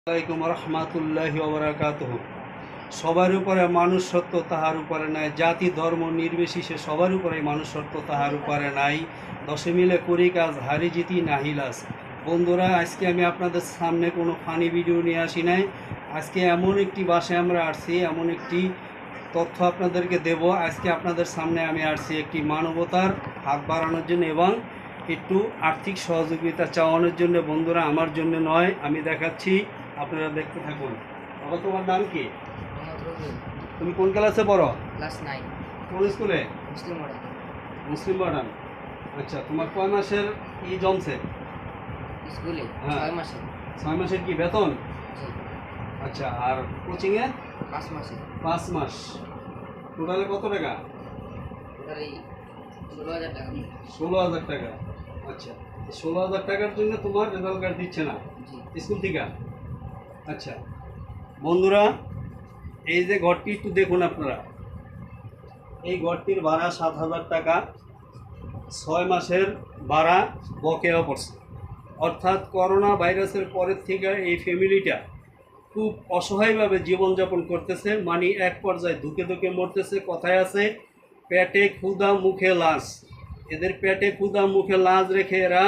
আলাইকুম রহমাতুল্লাহি ওয়া বারাকাতুহু। সবার উপরে মানুষ সত্য, তাহার উপরে নাই। জাতি ধর্ম নির্বিশেষে সবার উপরে মানুষ সত্য, তাহার উপরে নাই। দশে মিলে করি কাজ, হারি জিতি নাহিলাস। বন্ধুরা, আজকে আমি আপনাদের সামনে কোনো ফানি ভিডিও নিয়ে আসি নাই। আজকে এমন একটি বাসায় আমরা আসছি, এমন একটি তথ্য আপনাদেরকে দেব। আজকে আপনাদের সামনে আমি আসছি একটি মানবতার হাত বাড়ানোর জন্য এবং একটু আর্থিক সহযোগিতা চাওয়ানোর জন্য। বন্ধুরা, আমার জন্য নয়, আমি দেখাচ্ছি, আপনারা দেখতে থাকুন। বাবা, তোমার নাম কি? তুমি কোন ক্লাসে পড়ো? ক্লাস 9 কোন স্কুলে? মুসলিম মডেল মুসলিম মডার্ন। আচ্ছা, তোমার কয় মাসের জমছে? স্কুলে হ্যাঁ। 6 মাসে 6 মাসের কি বেতন? জি আচ্ছা, আর কোচিংয়ে? 5 মাসে 5 মাস। টোটালে কত টাকা? টোটালি 16,000 টাকা 16,000 টাকা। আচ্ছা, 16,000 টাকার জন্য তোমার রেজাল্ট কার্ড দিচ্ছে না জি স্কুল থেকে? আচ্ছা বন্ধুরা, এই যে ঘরটি একটু দেখুন আপনারা। এই ঘরটির ভাড়া 7,000 টাকা। 6 মাসের ভাড়া বকেয়া পড়ছে। অর্থাৎ করোনা ভাইরাসের পরের থেকে এই ফ্যামিলিটা খুব অসহায়ভাবে জীবনযাপন করতেছে। মানে এক পর্যায়ে ধুকে ধুকে মরতেছে। কথায় আছে, পেটে ক্ষুধা মুখে লাশ। এদের পেটে ক্ষুধা মুখে লাশ রেখে এরা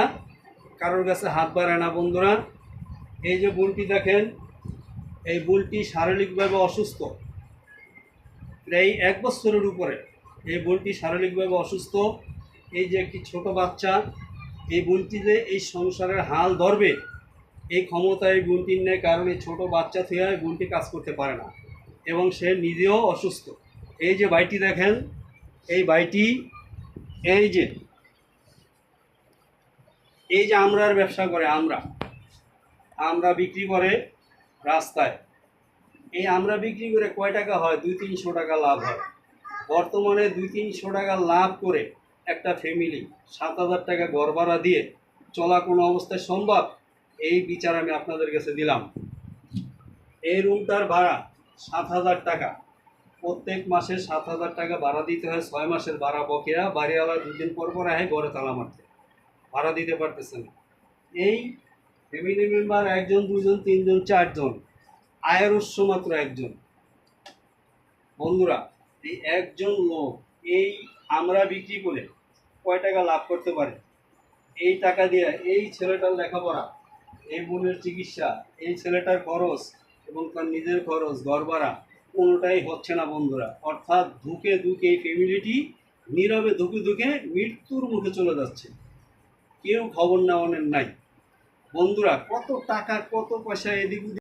কারোর কাছে হাত বাড়ায় না। বন্ধুরা, এই যে বোনটি দেখেন, এই বোনটি শারীরিকভাবে অসুস্থ, প্রায় 1 বছরের উপরে। এই বোনটি শারীরিকভাবে অসুস্থ। এই যে একটি ছোট বাচ্চা, এই বোনটি যে এই সংসারের হাল ধরবে এই ক্ষমতা এই বোনটির নেই। কারণ এই ছোটো বাচ্চা থেকে এই বোনটি কাজ করতে পারে না এবং সে নিজেও অসুস্থ। এই যে ভাইটি দেখেন, এই ভাইটি এই যে আমরার ব্যবসা করে। আমরা বিক্রি করে রাস্তায়। এই আমরা বিক্রি করে কয় টাকা হয়? 200-300 টাকা লাভ হয়। বর্তমানে 200-300 টাকা লাভ করে একটা ফ্যামিলি 7,000 টাকা ঘর ভাড়া দিয়ে চলা কোনো অবস্থায় সম্ভব? এই বিচার আমি আপনাদের কাছে দিলাম। এই রুমটার ভাড়া 7,000 টাকা। প্রত্যেক মাসে 7,000 টাকা ভাড়া দিতে হয়। 6 মাসের ভাড়া বকেয়া। বাড়িওয়ালা 2 দিন পর পর আহে ঘরে তালা মারতে, ভাড়া দিতে পারতেছে না। এই ফ্যামিলি মেম্বার 1 জন 2 জন 3 জন 4 জন, আয়ের উৎস মাত্র 1 জন। বন্ধুরা, এই একজন লোক এই আমরা বিক্রি করে কয় টাকা লাভ করতে পারে? এই টাকা দিয়ে এই ছেলেটার লেখাপড়া, এই বোনের চিকিৎসা, এই ছেলেটার খরচ এবং তার নিজের খরচ, ঘর ভাড়া কোনোটাই হচ্ছে না। বন্ধুরা, অর্থাৎ ধুকে ধুকে এই ফ্যামিলিটি নীরবে ধুকে ধুকে মৃত্যুর মুখে চলে যাচ্ছে। কেউ খবর নেওয়ানোর নাই। বন্ধুরা, কত টাকা কত পয়সা এদিক